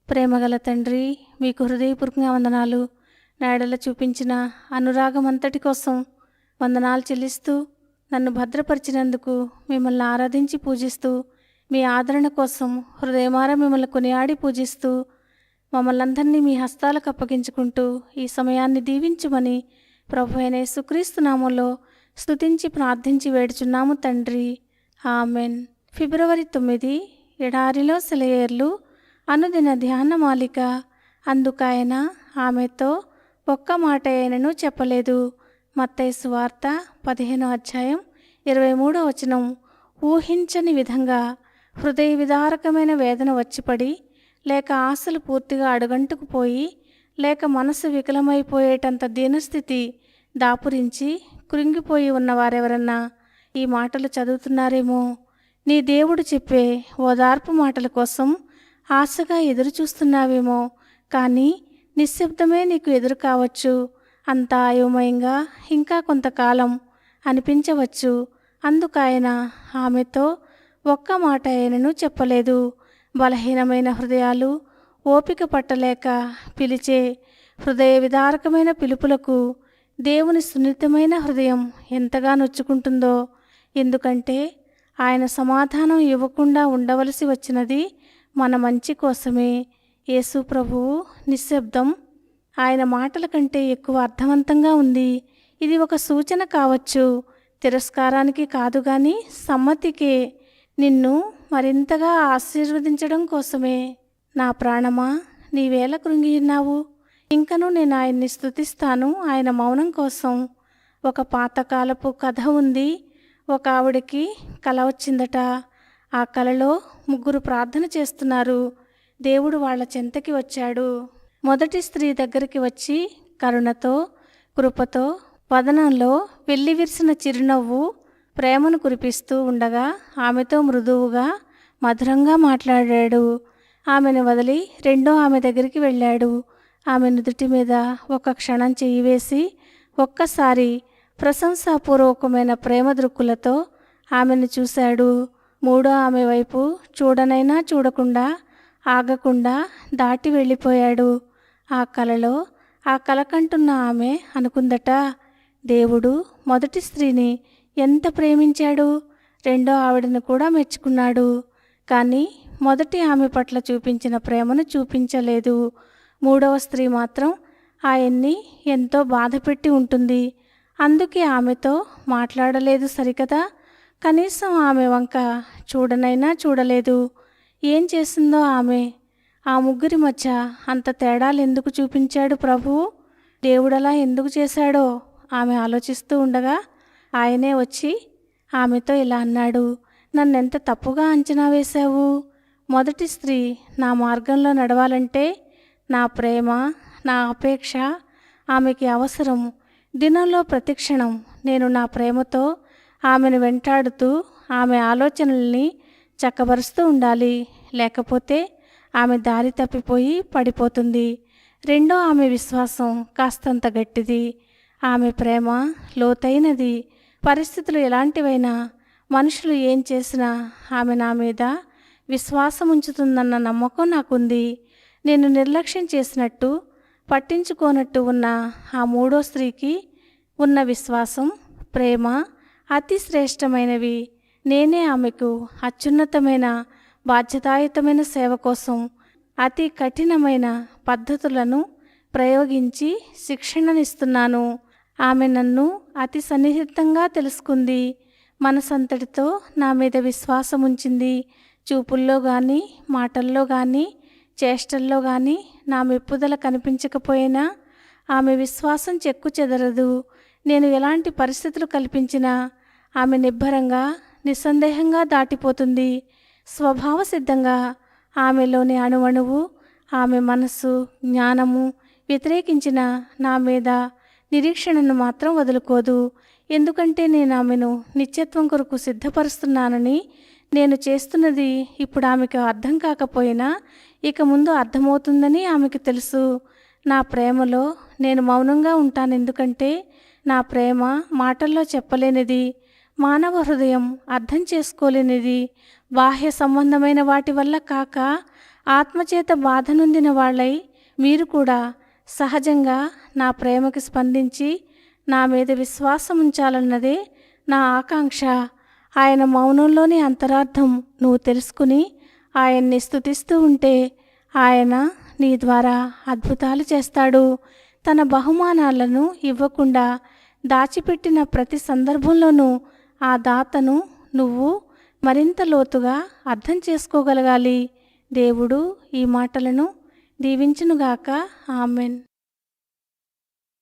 ప్రేమగల తండ్రి, మీకు హృదయపూర్వకంగా వందనాలు. నాయడల చూపించిన అనురాగం అంతటి కోసం వందనాలు చెల్లిస్తూ, నన్ను భద్రపరిచినందుకు మిమ్మల్ని ఆరాధించి పూజిస్తూ, మీ ఆదరణ కోసం హృదయమార మిమ్మల్ని కొనియాడి పూజిస్తూ, మమ్మల్ని అందరినీ మీ హస్తాలకు అప్పగించుకుంటూ ఈ సమయాన్ని దీవించుమని ప్రభు అయిన యేసుక్రీస్తు నామంలో స్తుతించి ప్రార్థించి వేడుచున్నాము తండ్రి. ఆమెన్. ఫిబ్రవరి 9 ఎడారిలో సెలయేర్లు అనుదిన ధ్యాన మాలిక. అందుకాయన ఆమెతో ఒక్క మాట అయినను చెప్పలేదు. మత్తయి సువార్త 15వ అధ్యాయం 23వ వచనం. ఊహించని విధంగా హృదయ విదారకమైన వేదన వచ్చిపడి, లేక ఆశలు పూర్తిగా అడుగంటుకుపోయి, లేక మనసు వికలమైపోయేటంత దీనస్థితి దాపురించి కృంగిపోయి ఉన్నవారెవరన్నా ఈ మాటలు చదువుతున్నారేమో. నీ దేవుడు చెప్పే ఓదార్పు మాటల కోసం ఆశగా ఎదురు చూస్తున్నావేమో. కానీ నిశ్శబ్దమే నీకు ఎదురు కావచ్చు. అంతా అయోమయంగా ఇంకా కొంతకాలం అనిపించవచ్చు. అందుకాయన ఆమెతో ఒక్క మాట అయినను చెప్పలేదు. బలహీనమైన హృదయాలు ఓపిక పట్టలేక పిలిచే హృదయ విదారకమైన పిలుపులకు దేవుని సున్నితమైన హృదయం ఎంతగా నొచ్చుకుంటుందో. ఎందుకంటే ఆయన సమాధానం ఇవ్వకుండా ఉండవలసి వచ్చినది మన మంచి కోసమే. యేసు ప్రభువు నిశ్శబ్దం ఆయన మాటల కంటే ఎక్కువ అర్థవంతంగా ఉంది. ఇది ఒక సూచన కావచ్చు, తిరస్కారానికి కాదు గాని సమ్మతికే, నిన్ను మరింతగా ఆశీర్వదించడం కోసమే. నా ప్రాణమా, నీవేళ కృంగియున్నావు? ఇంకనూ నేను ఆయన్ని స్తుతిస్తాను ఆయన మౌనం కోసం. ఒక పాతకాలపు కథ ఉంది. ఒక ఆవిడకి కల వచ్చిందట. ఆ కలలో 3 ప్రార్థన చేస్తున్నారు. దేవుడు వాళ్ళ చెంతకి వచ్చాడు. మొదటి స్త్రీ దగ్గరికి వచ్చి కరుణతో, కృపతో, వదనంలో వెల్లివిరిసిన చిరునవ్వు ప్రేమను కురిపిస్తూ ఉండగా ఆమెతో మృదువుగా మధురంగా మాట్లాడాడు. ఆమెను వదిలి రెండో ఆమె దగ్గరికి వెళ్ళాడు. ఆమె నుదుటి మీద ఒక క్షణం చెయ్యి వేసి ఒక్కసారి ప్రశంసాపూర్వకమైన ప్రేమ దృక్కులతో ఆమెను చూశాడు. మూడో ఆమె వైపు చూడనైనా చూడకుండా ఆగకుండా దాటి వెళ్ళిపోయాడు. ఆ కలలో ఆ కలకంటున్న ఆమె అనుకుందట, దేవుడు మొదటి స్త్రీని ఎంత ప్రేమించాడు, రెండో ఆవిడను కూడా మెచ్చుకున్నాడు. కానీ మొదటి ఆమె పట్ల చూపించిన ప్రేమను చూపించలేదు. మూడవ స్త్రీ మాత్రం ఆయన్ని ఎంతో బాధపెట్టి ఉంటుంది. అందుకే ఆమెతో మాట్లాడలేదు సరికదా, కనీసం ఆమె వంక చూడనైనా చూడలేదు. ఏం చేసిందో ఆమె? ఆ 3 మధ్య అంత తేడాలు ఎందుకు చూపించాడు ప్రభువు? దేవుడలా ఎందుకు చేశాడో ఆమె ఆలోచిస్తూ ఉండగా ఆయనే వచ్చి ఆమెతో ఇలా అన్నాడు, నన్నెంత తప్పుగా అంచనా వేశావు. మొదటి స్త్రీ నా మార్గంలో నడవాలంటే నా ప్రేమ, నా అపేక్ష ఆమెకి అవసరం. దినంలో ప్రతిక్షణం నేను నా ప్రేమతో ఆమెను వెంటాడుతూ ఆమె ఆలోచనల్ని చక్కబరుస్తూ ఉండాలి. లేకపోతే ఆమె దారి తప్పిపోయి పడిపోతుంది. రెండో ఆమె విశ్వాసం కాస్తంత గట్టిది. ఆమె ప్రేమ లోతైనది. పరిస్థితులు ఎలాంటివైనా, మనుషులు ఏం చేసినా ఆమె నా మీద విశ్వాసం ఉంచుతుందన్న నమ్మకం నాకుంది. నేను నిర్లక్ష్యం చేసినట్టు, పట్టించుకోనట్టు ఉన్న ఆ మూడో స్త్రీకి ఉన్న విశ్వాసం, ప్రేమ అతి శ్రేష్టమైనవి. నేనే ఆమెకు అత్యున్నతమైన బాధ్యతాయుతమైన సేవ కోసం అతి కఠినమైన పద్ధతులను ప్రయోగించి శిక్షణనిస్తున్నాను. ఆమె నన్ను అతి సన్నిహితంగా తెలుసుకుంది. మనసంతటితో నా మీద విశ్వాసం ఉంచింది. చూపుల్లో కానీ, మాటల్లో కానీ, చేష్టల్లో కానీ నా మెప్పుదల కనిపించకపోయినా ఆమె విశ్వాసం చెక్కు చెదరదు. నేను ఎలాంటి పరిస్థితులు కల్పించినా ఆమె నిబ్బరంగా, నిస్సందేహంగా దాటిపోతుంది. స్వభావ సిద్ధంగా ఆమెలోని అణువణువు, ఆమె మనస్సు, జ్ఞానము వ్యతిరేకించిన నా మీద నిరీక్షణను మాత్రం వదులుకోదు. ఎందుకంటే నేను ఆమెను నిత్యత్వం కొరకు సిద్ధపరుస్తున్నానని. నేను చేస్తున్నది ఇప్పుడు ఆమెకు అర్థం కాకపోయినా ఇక ముందు అర్థమవుతుందని ఆమెకు తెలుసు. నా ప్రేమలో నేను మౌనంగా ఉంటాను. ఎందుకంటే నా ప్రేమ మాటల్లో చెప్పలేనిది, మానవ హృదయం అర్థం చేసుకోలేనిది. బాహ్య సంబంధమైన వాటి వల్ల కాక ఆత్మచేత బాధ నొందిన వాళ్ళై మీరు కూడా సహజంగా నా ప్రేమకి స్పందించి నా మీద విశ్వాసం ఉంచాలన్నదే నా ఆకాంక్ష. ఆయన మౌనంలోని అంతరార్థం నువ్వు తెలుసుకుని ఆయన్ని స్తుతిస్తూ ఉంటే ఆయన నీ ద్వారా అద్భుతాలు చేస్తాడు. తన బహుమానాలను ఇవ్వకుండా దాచిపెట్టిన ప్రతి సందర్భంలోనూ ఆ దాతను నువ్వు మరింత లోతుగా అర్థం చేసుకోగలగాలి. దేవుడు ఈ మాటలను దీవించునుగాక. ఆమెన్.